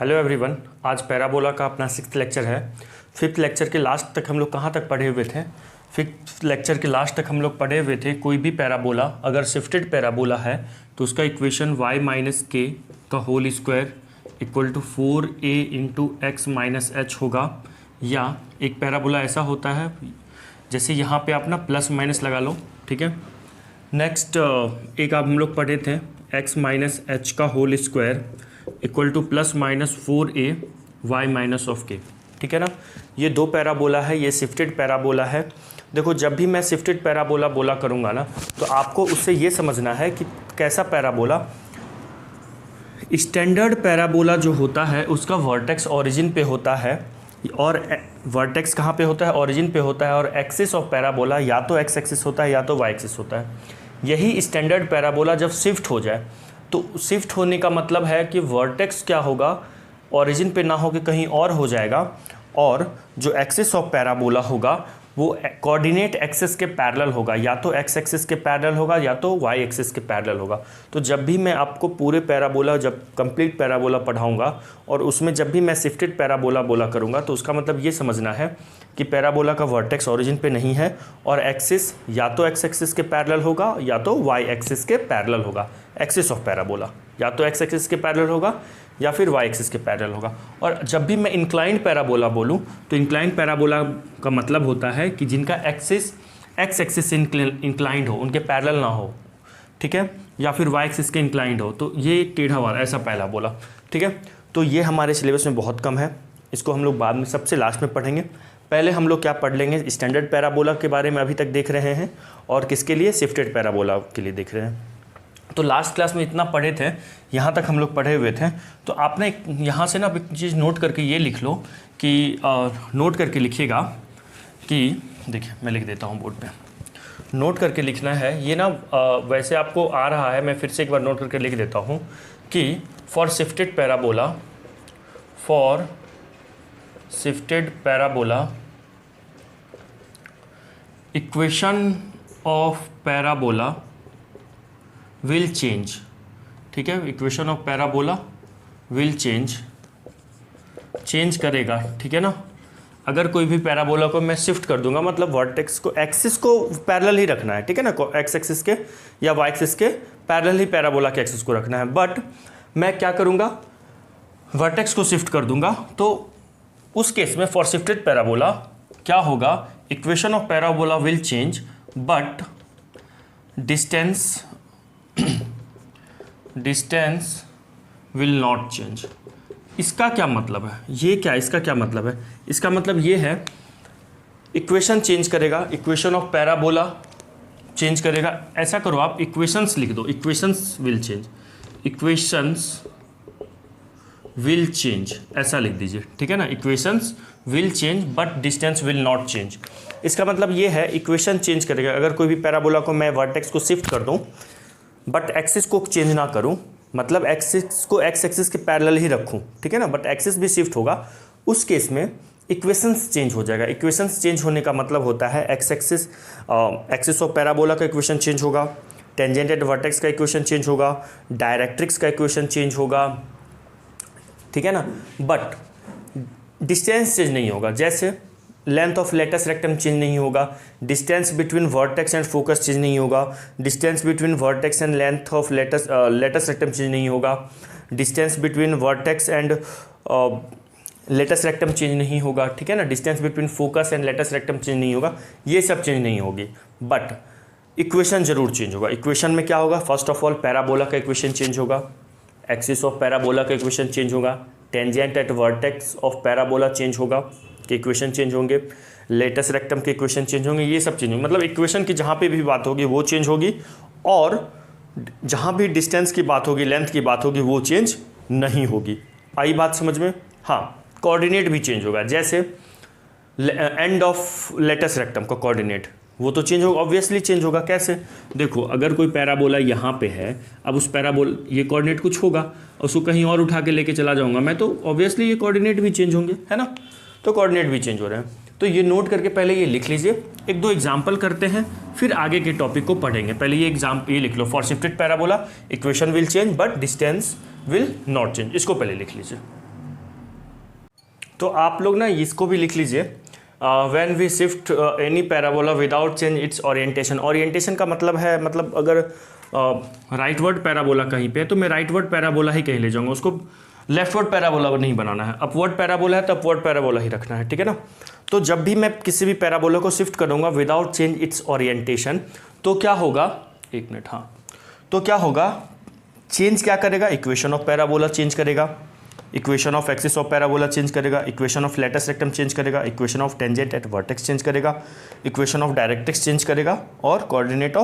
Hello everyone, आज parabola का अपना 6th लेक्चर है। 5th लेक्चर के लास्ट तक हम लोग कहाँ तक पढ़े हुए थे? 5th लेक्चर के लास्ट तक हम लोग पढ़े हुए थे कोई भी पैराबोला अगर शिफ्टेड पैराबोला है तो उसका इक्वेशन y माइनस के का whole square equal to 4a into x minus h होगा। या एक पैराबोला ऐसा होता है जैसे यहाँ पे आप ना प्लस माइनस लगा लो, ठीक है। नेक्स्ट एक आप हम लोग पढ़े थे x माइनस एच का whole square equal to plus minus 4a y minus of k, ठीक है ना। ये दो पैराबोला है, ये शिफ्टेड पैराबोला है। देखो जब भी मैं शिफ्टेड पैराबोला बोला करूँगा ना तो आपको उससे ये समझना है कि कैसा पैराबोला। स्टैंडर्ड पैराबोला जो होता है उसका वर्टेक्स ओरिजिन पे होता है और वर्टेक्स कहाँ पे होता है? ओरिजिन पे होता है। और एक्सिस ऑफ पैराबोला या तो एक्स एक्सिस होता है या तो वाई एक्सिस होता है। यही स्टैंडर्ड पैराबोला जब शिफ्ट हो जाए तो शिफ्ट होने का मतलब है कि वर्टेक्स क्या होगा, ओरिजिन पे ना हो के कहीं और हो जाएगा और जो एक्सिस ऑफ पैराबोला होगा वो कोऑर्डिनेट एक्सिस के पैरेलल होगा, या तो एक्स एक्सिस के पैरेलल होगा या तो वाई एक्सिस के पैरेलल होगा। तो जब भी मैं आपको पूरे पैराबोला जब कंप्लीट पैराबोला पढ़ाऊंगा और उसमें जब भी मैं शिफ्टेड पैराबोला बोला करूंगा तो उसका मतलब ये समझना है कि पैराबोला का वर्टेक्स ओरिजिन पे नहीं है और एक्सिस या तो एक्स एक्सिस के पैरेलल होगा या तो वाई एक्सिस के पैरेलल होगा। एक्सिस ऑफ पैराबोला या तो एक्स एक्सिस के पैरेलल होगा या फिर वाई एक्सिस के पैरेलल होगा। और जब भी मैं इंक्लाइंड पैराबोला बोलूं तो इंक्लाइंड पैराबोला का मतलब होता है कि जिनका एक्सिस एक्स एक्सिस से इंक्लाइंड हो, उनके पैरेलल ना हो, ठीक है, या फिर वाई एक्सिस के इंक्लाइंड हो, तो ये टेढ़ा वाला ऐसा पैराबोला, ठीक है। तो ये हमारे सिलेबस में बहुत कम है, इसको हम लोग बाद में सबसे लास्ट में पढ़ेंगे। पहले हम लोग क्या पढ़ लेंगे? स्टैंडर्ड पैराबोला के बारे में अभी तक देख रहे हैं और किसके लिए? शिफ्टेड पैराबोला के लिए देख रहे हैं। तो लास्ट क्लास में इतना पढ़े थे, यहाँ तक हम लोग पढ़े हुए थे। तो आपने यहाँ से ना एक चीज़ नोट करके ये लिख लो कि नोट करके लिखिएगा कि देखिए मैं लिख देता हूँ बोर्ड पे, नोट करके लिखना है। ये ना वैसे आपको आ रहा है, मैं फिर से एक बार नोट करके लिख देता हूँ कि for shifted parabola equation of parabola will change, ठीक है। Equation of parabola will change करेगा, ठीक है ना। अगर कोई भी पैराबोला को मैं शिफ्ट कर दूंगा, मतलब वर्टेक्स को एक्सिस को पैरेलल ही रखना है, ठीक है ना, एक्स एक्सिस के या वाई एक्सिस के पैरेलल ही पैराबोला के एक्सिस को रखना है। बट मैं क्या करूंगा? वर्टेक्स को शिफ्ट कर दूंगा। तो उस केस में फॉर शिफ्टेड पैराबोला क्या होगा? Equation of parabola will change but distance will not change. इसका क्या मतलब है? ये क्या, इसका क्या मतलब है? इसका मतलब ये है इक्वेशन चेंज करेगा, इक्वेशन ऑफ पैराबोला चेंज करेगा। ऐसा करो आप इक्वेशंस लिख दो, equations will change, equations will change ऐसा लिख दीजिए, ठीक है ना। Equations will change but distance will not change. इसका मतलब ये है इक्वेशन चेंज करेगा। अगर कोई भी पैराबोला को मैं वर्टेक्स को शिफ्ट कर दूं बट एक्सिस को चेंज ना करूं, मतलब एक्सिस को एक्स एक्सिस के पैरेलल ही रखूं, ठीक है ना, बट एक्सिस भी शिफ्ट होगा, उस केस में इक्वेशंस चेंज हो जाएगा। इक्वेशंस चेंज होने का मतलब होता है x axis axis of parabola का इक्वेशन चेंज होगा, टेंजेंट एट वर्टेक्स का इक्वेशन चेंज होगा, डायरेक्ट्रिक्स का इक्वेशन चेंज होगा, ठीक है ना। बट डिस्टेंस चेंज नहीं होगा। जैसे length of latus rectum change नहीं होगा, distance between vertex and focus change नहीं होगा, distance between vertex and length of latus rectum change नहीं होगा, distance between vertex and latus rectum change नहीं होगा, ठीक है ना, distance between focus and latus rectum change नहीं होगा, ये सब चेंज नहीं होगी। बट इक्वेशन जरूर चेंज होगा। इक्वेशन में क्या होगा? फर्स्ट ऑफ ऑल पैराबोला का इक्वेशन चेंज होगा, एक्सिस ऑफ पैराबोला का इक्वेशन चेंज होगा, tangent at vertex of parabola change होगा कि इक्वेशन चेंज होंगे, लेटस रेक्टम के इक्वेशन चेंज होंगे, ये सब चेंज होंगे। मतलब इक्वेशन की जहाँ पे भी बात होगी वो चेंज होगी और जहाँ भी डिस्टेंस की बात होगी, लेंथ की बात होगी, वो चेंज नहीं होगी। आई बात समझ में? हाँ, कोऑर्डिनेट भी चेंज होगा। जैसे एंड ऑफ लेटस रेक्टम का कोऑर्डिनेट वो तो चेंज होगा, ऑब्वियसली चेंज होगा। कैसे? देखो अगर कोई पैराबोला यहाँ पे है, अब उस ये कोऑर्डिनेट कुछ होगा, उसको कहीं और उठा के लेके चला जाऊँगा मैं, तो ऑब्वियसली ये कोऑर्डिनेट भी चेंज होंगे, है ना। तो कोऑर्डिनेट भी चेंज हो रहे हैं। तो ये नोट करके पहले ये लिख लीजिए। एक दो एग्जाम्पल करते हैं, फिर आगे के टॉपिक को पढ़ेंगे। पहले ये लिख लो, for shifted parabola equation will change but distance will not change. इसको पहले लिख लीजिए। तो आप लोग ना इसको भी लिख लीजिए, when we shift any parabola without change its orientation. Orientation का मतलब है, मतलब अगर राइट वर्ड पैराबोला कहीं पे है तो मैं राइट वर्ड पैराबोला ही कहीं ले जाऊंगा, उसको लेफ्ट वर्ड पैराबोला नहीं बनाना है। अपवर्ड पैराबोला है तो अपवर्ड पैराबोला ही रखना है, ठीक है ना। तो जब भी मैं किसी भी पैराबोला को शिफ्ट करूंगा विदाउट चेंज इट्स ओरिएंटेशन, तो क्या होगा, एक मिनट, हाँ, तो क्या होगा, चेंज क्या करेगा, इक्वेशन ऑफ पैराबोला चेंज करेगा, equation of axis of parabola change करेगा, equation of latus rectum change करेगा, equation of tangent at vertex change करेगा, इक्वेशन ऑफ डायरेक्ट्रिक्स चेंज करेगा, और coordinate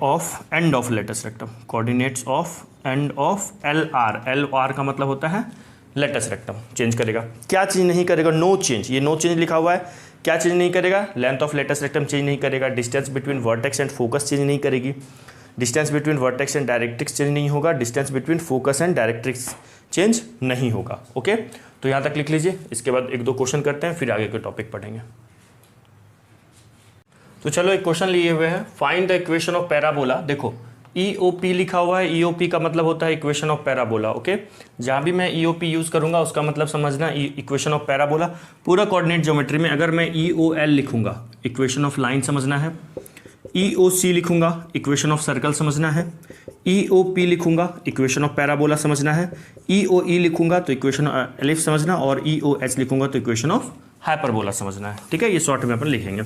of end of latus rectum, coordinates of end of L R का मतलब होता है latus rectum change करेगा। क्या चेंज नहीं करेगा, नो चेंज, ये नो चेंज लिखा हुआ है। क्या चेंज नहीं करेगा, length of latus rectum change नहीं करेगा, distance between vertex and focus change नहीं करेगी, distance between vertex and directrix change नहीं होगा, distance between focus and directrix change नहीं होगा। ओके, तो यहाँ तक लिख लीजिए। इसके बाद एक दो क्वेश्चन करते हैं, फिर आगे के टॉपिक पढ़ेंगे। तो चलो एक क्वेश्चन लिए हुए हैं, find the equation of parabola. देखो EOP लिखा हुआ है, EOP का मतलब होता है इक्वेशन ऑफ पैराबोला। ओके, जहाँ भी मैं EOP यूज़ करूँगा उसका मतलब समझना इक्वेशन ऑफ पैराबोला। पूरा कोऑर्डिनेट ज्योमेट्री में अगर मैं EOL लिखूँगा, इक्वेशन ऑफ लाइन समझना है, EOC लिखूँगा, इक्वेशन ऑफ सर्कल समझना है, EOP लिखूँगा, इक्वेशन ऑफ पैराबोला समझना है, EOE लिखूँगा तो इक्वेशन ऑफ एलिप्स समझना, और EOH लिखूँगा तो इक्वेशन ऑफ हाइपरबोला समझना है। ठीक है, ये शॉर्ट में अपन लिखेंगे।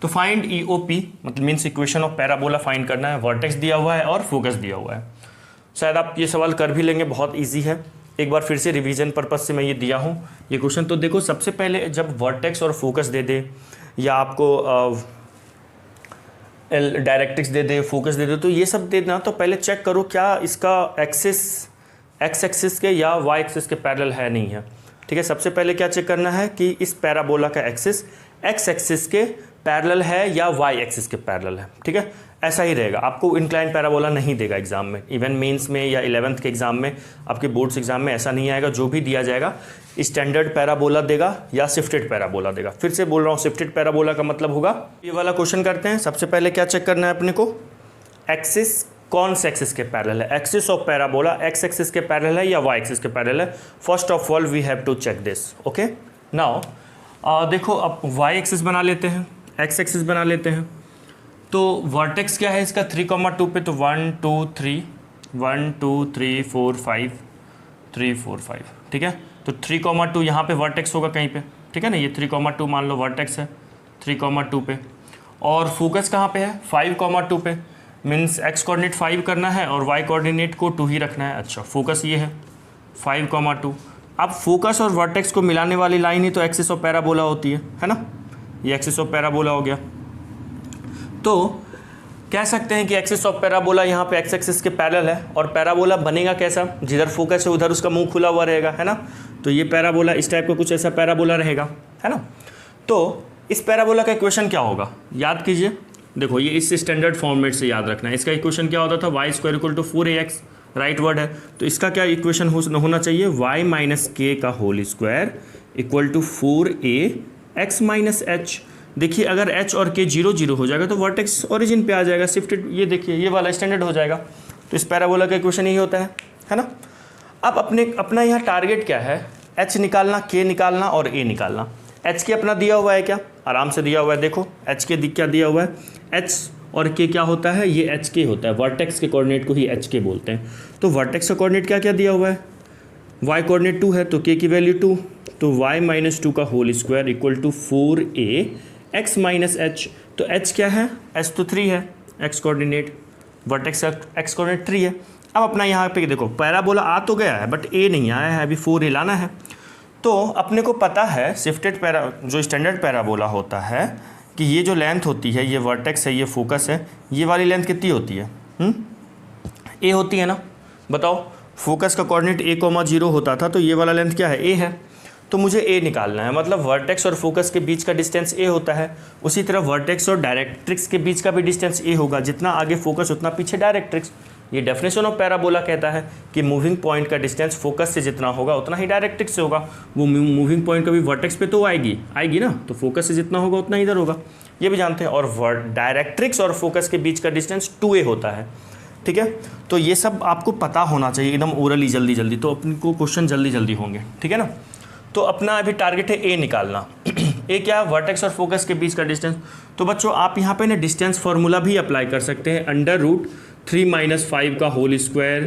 तो फाइंड EOP मतलब means equation of parabola find करना है। वर्टेक्स दिया हुआ है और फोकस दिया हुआ है। शायद आप ये सवाल कर भी लेंगे, बहुत इजी है। एक बार फिर से रिवीजन पर्पज से मैं ये दिया हूँ ये क्वेश्चन। तो देखो, सबसे पहले जब वर्टेक्स और फोकस दे दे, या आपको डायरेक्ट्रिक्स दे दे, फोकस दे दे, तो ये सब देना, तो पहले चेक करो क्या इसका एक्सिस एक्स एक्सिस के या वाई एक्सिस के पैरेलल है नहीं है। ठीक है, सबसे पहले क्या चेक करना है कि इस पैराबोला का एक्सिस एक्स एक्सिस के पैरेलल है या वाई एक्सिस के पैरेलल है। ठीक है, ऐसा ही रहेगा। आपको इंक्लाइन पैराबोला नहीं देगा एग्जाम में, इवन मेंस में या 11th के एग्जाम में, आपके बोर्ड्स एग्जाम में ऐसा नहीं आएगा। जो भी दिया जाएगा स्टैंडर्ड पैराबोला देगा या शिफ्टेड पैराबोला देगा। फिर से बोल रहा हूँ, शिफ्टेड पैराबोला का मतलब होगा, ये वाला क्वेश्चन करते हैं। सबसे पहले क्या चेक करना है अपने को, एक्सिस कौन से एक्सिस के पैरेलल है। Axis of parabola x axis के पैरेलल है या वाई एक्सिस के पैरेलल है। First of all we have to check this. Okay, now देखो, अब वाई एक्सिस बना लेते हैं, एक्स एक्सिस बना लेते हैं। तो वर्टेक्स क्या है इसका 3,2 पे, तो 1 2 3 1 2 3 4 5 3 4 5। ठीक है, तो 3,2 यहाँ पे वर्टेक्स होगा कहीं पे। ठीक है ना, ये 3,2 मान लो वर्टेक्स है 3,2 पे। और फोकस कहाँ पे है 5,2 पे। मीन्स एक्स कोऑर्डिनेट 5 करना है और वाई कोऑर्डिनेट को 2 ही रखना है। अच्छा, फोकस ये है 5,2। अब फोकस और वर्टेक्स को मिलाने वाली लाइन ही तो एक्सिस ऑफ पैराबोला होती है ना। ये एक्सिस ऑफ पैराबोला हो गया। तो कह सकते हैं कि एक्सिस ऑफ पैराबोला यहाँ पे एक्स एक्सिस के पैरेलल है। और पैराबोला बनेगा कैसा, जिधर फोकस है उधर उसका मुंह खुला हुआ रहेगा, है ना। तो ये पैराबोला इस टाइप का कुछ ऐसा पैराबोला रहेगा, है ना। तो इस पैराबोला का इक्वेशन क्या होगा, याद कीजिए। देखो, ये इस स्टैंडर्ड फॉर्मेट से याद रखना है। इसका इक्वेशन क्या होता था, y square equal to 4ax, right word है। तो इसका क्या इक्वेशन होना चाहिए, y माइनस के का whole square equal to 4ax minus h। देखिए, अगर h और k 0 0 हो जाएगा तो वर्टेक्स ओरिजिन पे आ जाएगा, शिफ्टेड। ये देखिए, ये वाला स्टैंडर्ड हो जाएगा। तो इस पैराबोला का इक्वेशन यही होता है ना। अब अपना यहाँ टारगेट क्या है, h निकालना, k निकालना और a निकालना। h के अपना दिया हुआ है क्या, आराम से दिया हुआ है। देखो h के क्या दिया हुआ है, h और k क्या होता है, ये एच के होता है। वर्टेक्स के कोऑर्डिनेट को ही एच के बोलते हैं। तो वर्टेक्स का कोऑर्डिनेट क्या क्या दिया हुआ है, y कोऑर्डिनेट 2 है तो k की वैल्यू 2, तो y माइनस 2 का whole square equal to 4ax minus h। तो h क्या है, h तो 3 है, x कोऑर्डिनेट, वर्टेक्स का x कोऑर्डिनेट 3 है। अब अपना यहाँ पे देखो, पैराबोला आ तो गया है बट a नहीं आया है, अभी 4a लाना है। तो अपने को पता है शिफ्टेड जो स्टैंडर्ड पैराबोला होता है कि ये जो लेंथ होती है, ये वर्टेक्स है, ये फोकस है, ये वाली लेंथ कितनी होती है, a होती है ना। बताओ, फोकस का कोऑर्डिनेट a,0 होता था, तो ये वाला लेंथ क्या है, a है। तो मुझे a निकालना है, मतलब वर्टेक्स और फोकस के बीच का डिस्टेंस a होता है। उसी तरह वर्टेक्स और डायरेक्ट्रिक्स के बीच का भी डिस्टेंस a होगा। जितना आगे फोकस उतना पीछे डायरेक्ट्रिक्स। ये डेफिनेशन ऑफ पैराबोला कहता है कि मूविंग पॉइंट का डिस्टेंस फोकस से जितना होगा उतना ही डायरेक्ट्रिक्स से होगा। वो मूविंग पॉइंट कभी वर्टेक्स पे तो आएगी ना, तो फोकस से जितना होगा उतना इधर होगा, ये भी जानते हैं। और डायरेक्ट्रिक्स और फोकस के बीच का डिस्टेंस 2a होता है। ठीक है, तो ये सब आपको पता होना चाहिए एकदम ओरली, जल्दी जल्दी, तो अपने को क्वेश्चन जल्दी जल्दी होंगे। ठीक है ना। तो अपना अभी टारगेट है ए निकालना। ए क्या है? वर्टेक्स और फोकस के बीच का डिस्टेंस। तो बच्चों आप यहाँ पे ना डिस्टेंस फार्मूला भी अप्लाई कर सकते हैं, √3 - 5 का होल स्क्वायर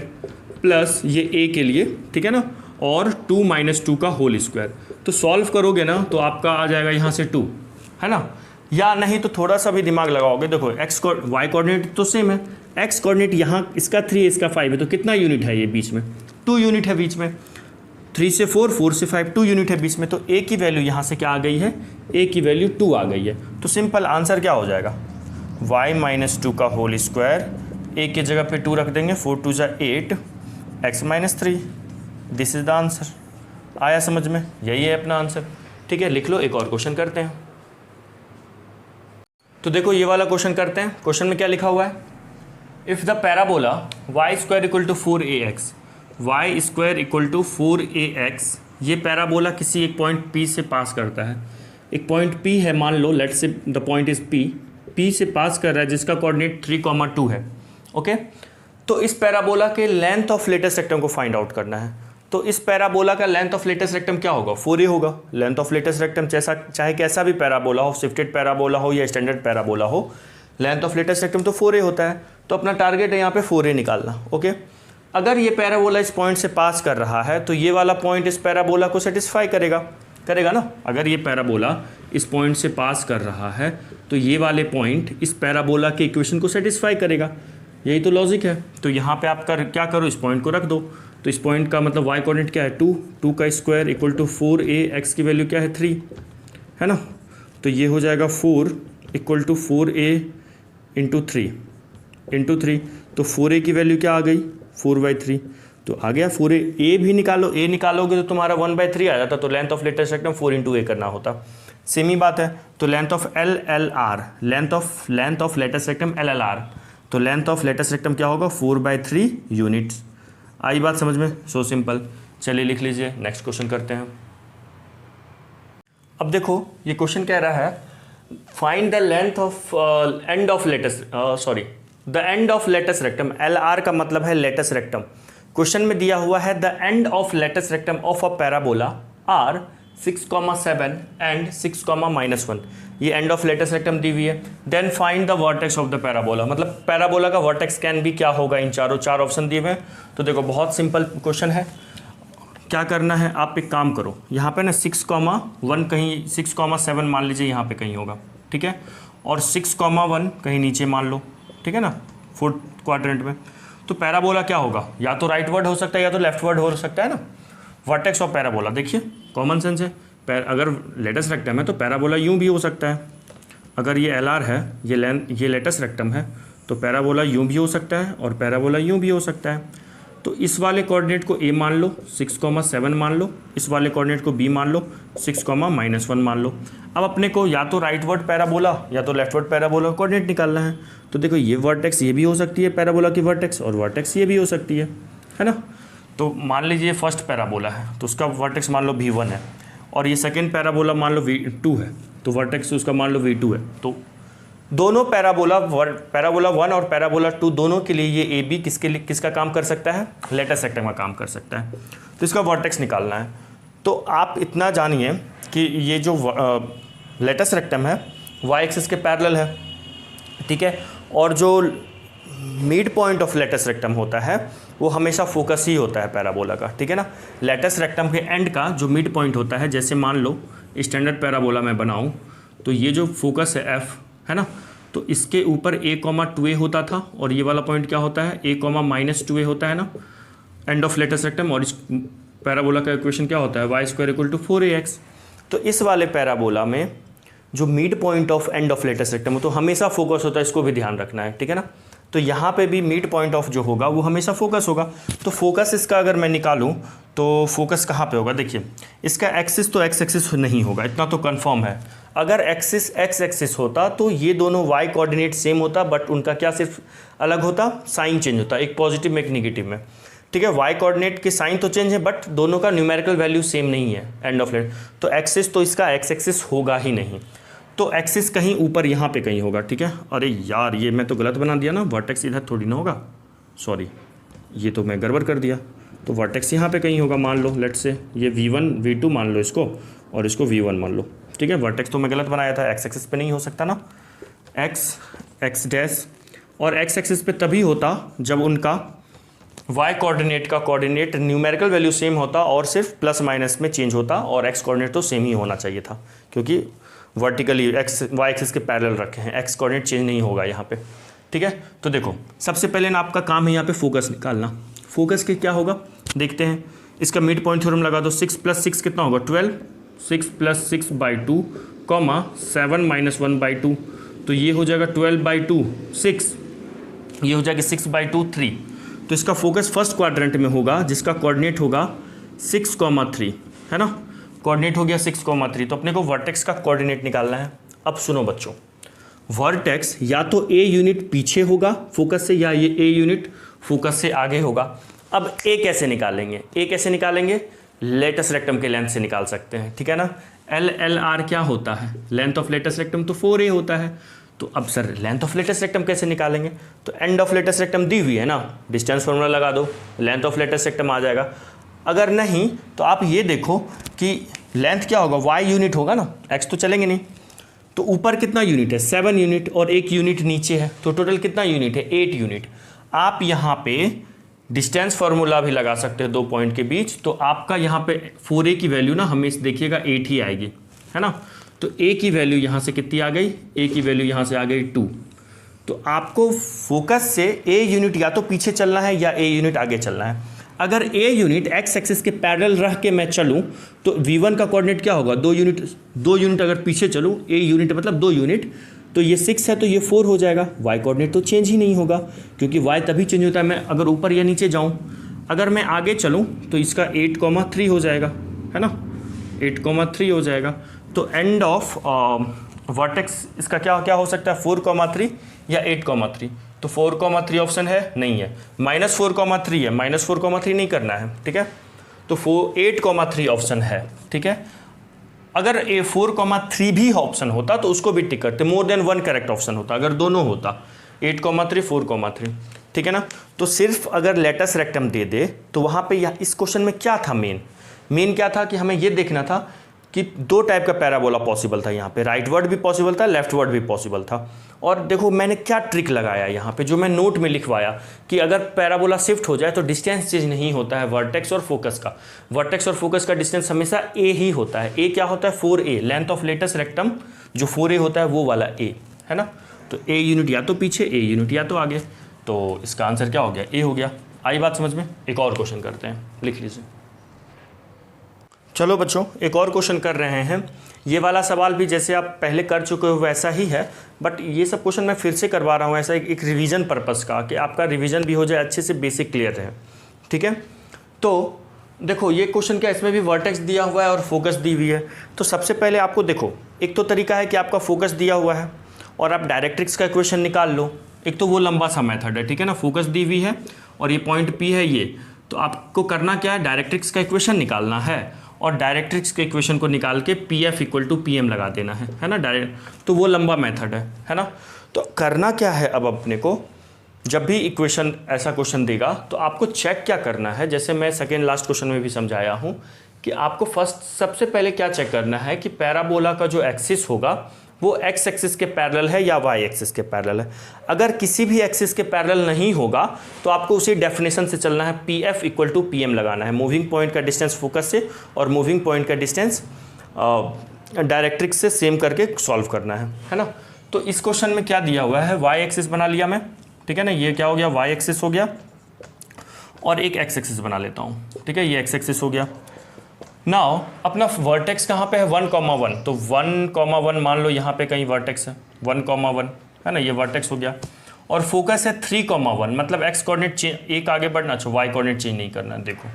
प्लस ये ए के लिए, ठीक है ना, और 2 - 2 का होल स्क्वायर। तो सॉल्व करोगे ना तो आपका आ जाएगा यहाँ से 2, है ना। या नहीं तो थोड़ा सा भी दिमाग लगाओगे, देखो वाई कोऑर्डिनेट तो सेम है, एक्स कोऑर्डिनेट यहाँ इसका 3 है इसका 5 है, तो कितना यूनिट है ये बीच में? 2 यूनिट है बीच में। 3 से 4, 4 से 5, 2 यूनिट है बीच में। तो ए की वैल्यू यहाँ से क्या आ गई है? ए की वैल्यू 2 आ गई है। तो सिंपल आंसर क्या हो जाएगा? y - 2 का होल स्क्वायर, ए की जगह पे 2 रख देंगे, 4 × 2 = 8, x - 3। This is the answer. आया समझ में? यही है अपना आंसर। ठीक है, लिख लो। एक और क्वेश्चन करते हैं। तो देखो ये वाला क्वेश्चन करते हैं। क्वेश्चन में क्या लिखा हुआ है? If the parabola y² = 4ax, y² = 4ax, ये पैराबोला किसी एक पॉइंट P से पास करता है। एक पॉइंट P है, मान लो, लेट से द पॉइंट इज P से पास कर रहा है जिसका कोऑर्डिनेट 3, 2 है। ओके, तो इस पैराबोला के लेंथ ऑफ लेटेस्ट रेक्टम को फाइंड आउट करना है। तो इस पैराबोला का लेंथ ऑफ लेटेस्ट रेक्टम क्या होगा? 4a होगा। लेंथ ऑफ लेटेस्ट रेक्टम चाहे कैसा भी पैराबोला हो, शिफ्टेड पैराबोला हो या स्टैंडर्ड पैराबोला हो, लेंथ ऑफ लेटेस्ट रेक्टम तो 4a होता है। तो अपना टारगेट है यहाँ पे 4a निकालना। ओके, अगर ये पैराबोला इस पॉइंट से पास कर रहा है तो ये वाला पॉइंट इस पैराबोला को सेटिस्फाई करेगा ना। अगर ये पैराबोला इस पॉइंट से पास कर रहा है तो ये वाले पॉइंट इस पैराबोला के इक्वेशन को सेटिस्फाई करेगा। यही तो लॉजिक है। तो यहाँ पे आप क्या करो, इस पॉइंट को रख दो। तो इस पॉइंट का मतलब y कोऑर्डिनेट क्या है? 2 का स्क्वायर = 4a, x की वैल्यू क्या है? 3, है ना। तो ये हो जाएगा 4 = 4a × 3 तो 4a की वैल्यू क्या आ गई? 4/3। तो आ गया 4a। a भी निकालो, a निकालोगे तो तुम्हारा 1/3 आ जाता। तो length of latest rectum 4 × a करना होता। सेम ही बात है। तो length of LLR, length of latest rectum LLR, तो लेंथ ऑफ लेटेस्ट रेक्टम क्या होगा? 4/3 यूनिट्स। आई बात समझ में? So simple. चलिए लिख लीजिए, नेक्स्ट क्वेश्चन करते हैं। अब देखो ये क्वेश्चन कह रहा है find the length of end of latest rectum. LR का मतलब है लेटेस्ट रेक्टम। क्वेश्चन में दिया हुआ है the end of latest rectum of a parabola R 6,7 and 6,-1, ये एंड ऑफ लेटेस्ट रेक्टम दी हुई है। Then find the vertex of the parabola, मतलब पैराबोला का वर्टेक्स कैन भी क्या होगा? इन चार ऑप्शन दिए हुए हैं। तो देखो बहुत सिंपल क्वेश्चन है। क्या करना है, आप एक काम करो, यहाँ पे ना 6,1 कहीं 6,7 मान लीजिए यहाँ पे कहीं होगा, ठीक है, और 6,1 कहीं नीचे मान लो, ठीक है ना, 4th क्वाड्रेंट में। तो पैराबोला क्या होगा? या तो राइट वर्ड हो सकता है या तो लेफ्ट वर्ड हो सकता है ना। वर्टेक्स ऑफ पैराबोला देखिए कॉमन सेंस है। अगर लेटेस्ट रेक्टम है तो पैराबोला यूं भी हो सकता है। अगर ये LR है, ये लेटेस्ट रेक्टम है, तो पैराबोला यूं भी हो सकता है और पैराबोला यूं भी हो सकता है। तो इस वाले कोऑर्डिनेट को A मान लो, 6,7 मान लो, इस वाले कोऑर्डिनेट को B मान लो, 6,-1 मान लो। अब अपने को या तो राइट वर्ड पैराबोला या तो लेफ्ट वर्ड पैराबोला कोऑर्डिनेट निकालना है। तो देखो ये वर्टेक्स ये भी हो सकती है पैराबोला की वर्टेक्स, और वर्टेक्स ये भी हो सकती है ना। तो मान लीजिए फर्स्ट पैराबोला है तो उसका वर्टेक्स मान लो V1 है, और ये सेकेंड पैराबोला मान लो V2 है, तो वर्टेक्स उसका मान लो V2 है। तो दोनों पैराबोला 1 और पैराबोला 2 दोनों के लिए ये AB किसका काम कर सकता है? लेटेस्ट रेक्टम का काम कर सकता है। तो इसका वर्टेक्स निकालना है। तो आप इतना जानिए कि ये जो लेटेस्ट रेक्टम है y एक्सिस के पैरेलल है, ठीक है, और जो mid point of latest rectum होता है वो हमेशा फोकस ही होता है पैराबोला का, ठीक है ना। लेटेस्ट रेक्टम के एंड का जो मिड पॉइंट होता है, जैसे मान लो स्टैंडर्ड पैराबोला में बनाऊं तो ये जो फोकस है F है ना, तो इसके ऊपर a,2a होता था, और ये वाला पॉइंट क्या होता है? a,-2a होता है ना, एंड ऑफ लेटेस्ट रेक्टम। और इस पैराबोला का इक्वेशन क्या होता है? y² = 4ax। तो इस वाले पैराबोला में जो mid point of end of latest rectum हो तो हमेशा फोकस होता है, इसको भी ध्यान रखना है, ठीक है ना। तो यहाँ पे भी मिड पॉइंट ऑफ जो होगा वो हमेशा फोकस होगा। तो फोकस इसका अगर मैं निकालूं तो फोकस कहाँ पे होगा? देखिए इसका एक्सिस तो x एक्सिस नहीं होगा, इतना तो कंफर्म है। अगर एक्सिस x एक्सिस होता तो ये दोनों y कोऑर्डिनेट सेम होता, बट उनका क्या सिर्फ अलग होता? साइन चेंज होता, एक पॉजिटिव में एक निगेटिव में, ठीक है। y कोऑर्डिनेट के साइन तो चेंज है बट दोनों का न्यूमेरिकल वैल्यू सेम नहीं है एंड ऑफ लेट। तो एक्सिस तो इसका x एक्सिस होगा ही नहीं, तो एक्सिस कहीं ऊपर यहाँ पे कहीं होगा, ठीक है। अरे यार ये मैं तो गलत बना दिया ना, वर्टेक्स इधर थोड़ी ना होगा, सॉरी ये तो मैं गड़बड़ कर दिया। तो वर्टेक्स यहाँ पे कहीं होगा, मान लो लेट्स से ये V1 V2 मान लो इसको, और इसको V1 मान लो, ठीक है। वर्टेक्स तो मैं गलत बनाया था, एक्स एक्सिस पे नहीं हो सकता ना, एक्स डैश, और एक्स एक्सिस पे तभी होता जब उनका वाई कोऑर्डिनेट का कोऑर्डिनेट न्यूमेरिकल वैल्यू सेम होता और सिर्फ प्लस माइनस में चेंज होता, और एक्स कोऑर्डिनेट तो सेम ही होना चाहिए था, क्योंकि वर्टिकली एक्स वाई एक्सिस के पैरेलल रखे हैं, एक्स कोऑर्डिनेट चेंज नहीं होगा यहाँ पे, ठीक है। तो देखो सबसे पहले ना आपका काम है यहाँ पे फोकस निकालना। फोकस के क्या होगा देखते हैं, इसका मिड पॉइंट थ्योरम लगा दो, 6 + 6 कितना होगा 12, 6 + 6/2, 7 - 1/2, तो ये हो जाएगा 12/2 6, ये हो जाएगा 6/2 3। तो इसका फोकस फर्स्ट क्वाड्रेंट में होगा जिसका कोऑर्डिनेट होगा 6,3, है ना, कोऑर्डिनेट हो गया 6,3। तो अपने को वर्टेक्स का कोऑर्डिनेट निकालना है। अब सुनो बच्चों, वर्टेक्स या तो ए यूनिट पीछे होगा फोकस से, या ये ए यूनिट फोकस से आगे होगा। अब ए कैसे निकालेंगे, ए कैसे निकालेंगे, लेटस रेक्टम के लेंथ से निकाल सकते हैं, ठीक है ना। LLR क्या होता है, लेंथ ऑफ लेटस रेक्टम, तो 4a होता है। तो अब sir length of latus rectum कैसे निकालेंगे, तो एंड ऑफ लेटस रेक्टम दी हुई है ना, डिस्टेंस फॉर्मूला लगा दो, लेंथ ऑफ लेटस रेक्टम आ जाएगा। अगर नहीं तो आप ये देखो कि लेंथ क्या होगा, y यूनिट होगा ना, x तो चलेंगे नहीं, तो ऊपर कितना यूनिट है 7 यूनिट, और 1 यूनिट नीचे है, तो टोटल कितना यूनिट है 8 यूनिट। आप यहाँ पे डिस्टेंस फार्मूला भी लगा सकते हैं 2 पॉइंट के बीच, तो आपका यहाँ पे 4a की वैल्यू ना हमें देखिएगा 8 ही आएगी, है ना। तो a की वैल्यू यहाँ से कितनी आ गई, a की वैल्यू यहाँ से आ गई 2। तो आपको फोकस से a यूनिट या तो पीछे चलना है या a यूनिट आगे चलना है। अगर a यूनिट एक्स एक्सिस के पैरेलल रह के मैं चलूँ तो v1 का कोऑर्डिनेट क्या होगा, 2 यूनिट अगर पीछे चलूँ, a यूनिट मतलब 2 यूनिट, तो ये 6 है तो ये 4 हो जाएगा। y कोऑर्डिनेट तो चेंज ही नहीं होगा, क्योंकि y तभी चेंज होता है मैं अगर ऊपर या नीचे जाऊँ। अगर मैं आगे चलूँ तो इसका 8,3 हो जाएगा, है ना, 8,3 हो जाएगा। तो एंड ऑफ वर्टेक्स इसका क्या क्या हो सकता है, 4,3 या 8,3। तो 4,3 ऑप्शन है, नहीं है, -4,3 है, -4,3 नहीं करना है, ठीक है। तो 8,3 ऑप्शन है, ठीक है। अगर ए 4,3 भी ऑप्शन होता तो उसको भी टिक करते, मोर देन 1 करेक्ट ऑप्शन होता अगर दोनों होता, 8,3 4,3, ठीक है ना। तो सिर्फ अगर लेटस रेक्टम दे दे तो वहाँ पे इस क्वेश्चन में क्या था, मेन क्या था कि हमें ये देखना था कि 2 टाइप का पैराबोला पॉसिबल था यहाँ पे, राइट वर्ड भी पॉसिबल था, लेफ्ट वर्ड भी पॉसिबल था। और देखो मैंने क्या ट्रिक लगाया यहाँ पे, जो मैं नोट में लिखवाया कि अगर पैराबोला शिफ्ट हो जाए तो डिस्टेंस चेंज नहीं होता है वर्टेक्स और फोकस का। वर्टेक्स और फोकस का डिस्टेंस हमेशा a ही होता है। a क्या होता है 4a, length of latus rectum जो 4a होता है वो वाला a, है ना। तो a यूनिट या तो पीछे, a यूनिट या तो आगे, तो इसका आंसर क्या हो गया, a हो गया। आई बात समझ में। एक और क्वेश्चन करते हैं, लिख लीजिए। चलो बच्चों एक और क्वेश्चन कर रहे हैं। ये वाला सवाल भी जैसे आप पहले कर चुके हो वैसा ही है, बट ये सब क्वेश्चन मैं फिर से करवा रहा हूँ ऐसा एक रिवीजन पर्पस का, कि आपका रिवीजन भी हो जाए, अच्छे से बेसिक क्लियर रहे, ठीक है। तो देखो ये क्वेश्चन क्या, इसमें भी वर्टेक्स दिया हुआ है और फोकस दी हुई है। तो सबसे पहले आपको देखो, एक तो तरीका है कि आपका फोकस दिया हुआ है और आप डायरेक्ट्रिक्स का इक्वेशन निकाल लो, एक तो वो लंबा सा मेथड है, ठीक है ना। फोकस दी हुई है और ये पॉइंट P है ये, तो आपको करना क्या है, डायरेक्ट्रिक्स का इक्वेशन निकालना है और डायरेक्ट्रिक्स के इक्वेशन को निकाल के PF = PM लगा देना है ना, डायरेक्ट। तो वो लंबा मेथड है ना। तो करना क्या है, अब अपने को जब भी इक्वेशन ऐसा क्वेश्चन देगा तो आपको चेक क्या करना है, जैसे मैं सेकेंड लास्ट क्वेश्चन में भी समझाया हूँ कि आपको फर्स्ट सबसे पहले क्या चेक करना है कि पैराबोला का जो एक्सिस होगा वो एक्स एक्सिस के पैरेलल है या वाई एक्सिस के पैरेलल है। अगर किसी भी एक्सिस के पैरेलल नहीं होगा तो आपको उसी डेफिनेशन से चलना है, PF = PM लगाना है, मूविंग पॉइंट का डिस्टेंस फोकस से और मूविंग पॉइंट का डिस्टेंस डायरेक्ट्रिक्स से सेम करके सॉल्व करना है ना। तो इस क्वेश्चन में क्या दिया हुआ है, वाई एक्सिस बना लिया मैं, ठीक है ना, ये क्या हो गया वाई एक्सिस हो गया, और एक एक्स एक्सिस बना लेता हूँ, ठीक है, ये एक्स एक्सिस हो गया। नाउ अपना वर्टेक्स कहाँ पे है 1,1, तो 1,1 मान लो यहाँ पे कहीं वर्टेक्स है 1,1, है ना, ये वर्टेक्स हो गया। और फोकस है 3,1, मतलब एक्स कोऑर्डिनेट चेंज एक आगे बढ़ना चाहिए, वाई कोऑर्डिनेट चेंज नहीं करना। देखो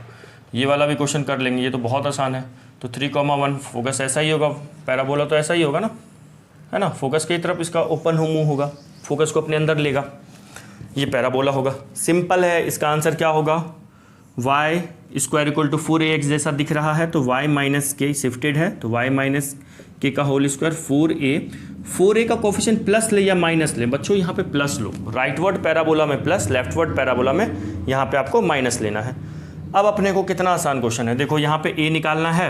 ये वाला भी क्वेश्चन कर लेंगे, ये तो बहुत आसान है। तो 3,1 फोकस ऐसा ही होगा, पैराबोला तो ऐसा ही होगा ना, है ना, फोकस की तरफ इसका ओपन मुंह होगा, फोकस को अपने अंदर लेगा, ये पैराबोला होगा। सिंपल है, इसका आंसर क्या होगा, y = 4ax जैसा दिख रहा है, तो y - k शिफ्टेड है, तो y - k का होल स्क्वायर 4a का कोफिशिएंट प्लस ले या माइनस ले, बच्चों यहाँ पे plus low, right word parabola में प्लस, लेफ्ट वर्ड पैराबोला में यहाँ पे आपको माइनस लेना है। अब अपने को कितना आसान क्वेश्चन है, देखो यहाँ पे ए निकालना है,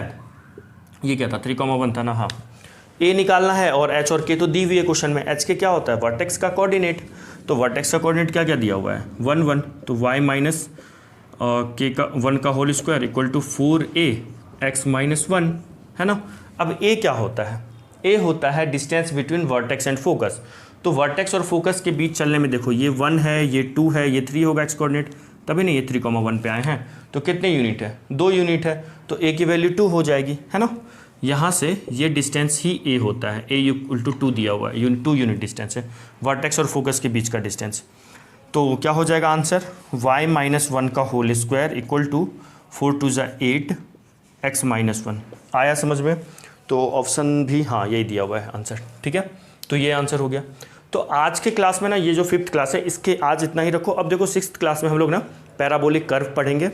ये क्या था 3,1 था ना, हाँ ए निकालना है और एच और के तो दी हुई है क्वेश्चन में। एच के क्या होता है, वर्टेक्स का कोऑर्डिनेट, तो वर्टेक्स का कोऑर्डिनेट क्या क्या दिया हुआ है 1 1, तो y माइनस के का 1 का whole square equal to 4a x minus 1 है ना। अब a क्या होता है, a होता है distance between vertex and focus. तो वर्टेक्स और फोकस के बीच चलने में देखो ये 1 है, ये 2 है, ये 3 होगा एक्स कोऑर्डिनेट, तभी नहीं ये 3,1 पे आए हैं। तो कितने यूनिट है, 2 यूनिट है, तो a की वैल्यू 2 हो जाएगी है ना। यहाँ से ये डिस्टेंस ही a होता है, a इक्वल टू 2 दिया हुआ है, 2 यूनिट डिस्टेंस है वर्टेक्स और फोकस के बीच का डिस्टेंस। तो क्या हो जाएगा आंसर, y माइनस 1 का होल स्क्वायर इक्वल टू 4 2 ज़ा 8 x माइनस 1। आया समझ में, तो ऑप्शन भी हाँ यही दिया हुआ है आंसर, ठीक है। तो ये आंसर हो गया। तो आज के क्लास में ना, ये जो 5th क्लास है इसके आज इतना ही रखो। अब देखो 6th क्लास में हम लोग ना पैराबोलिक कर्व पढ़ेंगे।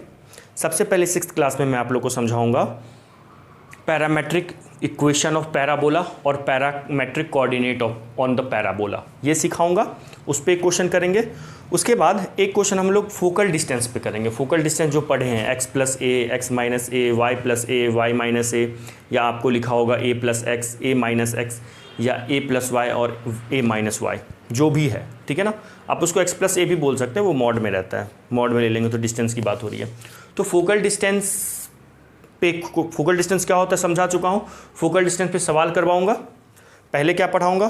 सबसे पहले 6th क्लास में मैं आप लोग को समझाऊंगा पैरामेट्रिक इक्वेशन ऑफ पैराबोला और parametric coordinate of on the parabola, ये सिखाऊंगा, उस पर एक क्वेश्चन करेंगे। उसके बाद एक क्वेश्चन हम लोग फोकल डिस्टेंस पे करेंगे। फोकल डिस्टेंस जो पढ़े हैं x प्लस ए, एक्स माइनस ए, वाई प्लस ए, वाई माइनस ए, या आपको लिखा होगा a plus x, A minus x, या a प्लस वाई और a माइनस वाई, जो भी है, ठीक है ना। आप उसको x प्लस ए भी बोल सकते हैं, वो मॉड में रहता है, मॉड में ले लेंगे तो डिस्टेंस की बात हो रही है। तो फोकल डिस्टेंस पे, फोकल डिस्टेंस क्या होता है समझा चुका हूँ। फोकल डिस्टेंस पे सवाल करवाऊंगा, पहले क्या पढ़ाऊंगा,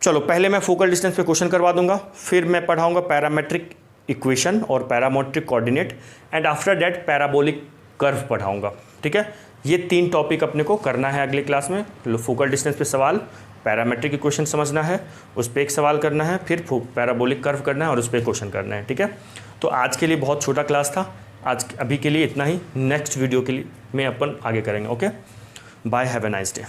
चलो पहले मैं फोकल डिस्टेंस पे क्वेश्चन करवा दूंगा, फिर मैं पढ़ाऊंगा पैरामेट्रिक इक्वेशन और parametric coordinate, and after that parabolic curve पढ़ाऊंगा, ठीक है। ये 3 टॉपिक अपने को करना है अगले क्लास में। फोकल डिस्टेंस पे सवाल, पैरामेट्रिक इक्वेशन समझना है, उस पर एक सवाल करना है, फिर पैराबोलिक कर्व करना है और उस पर क्वेश्चन करना है, ठीक है। तो आज के लिए बहुत छोटा क्लास था, आज अभी के लिए इतना ही। नेक्स्ट वीडियो के लिए में अपन आगे करेंगे। Okay, bye, have a nice day.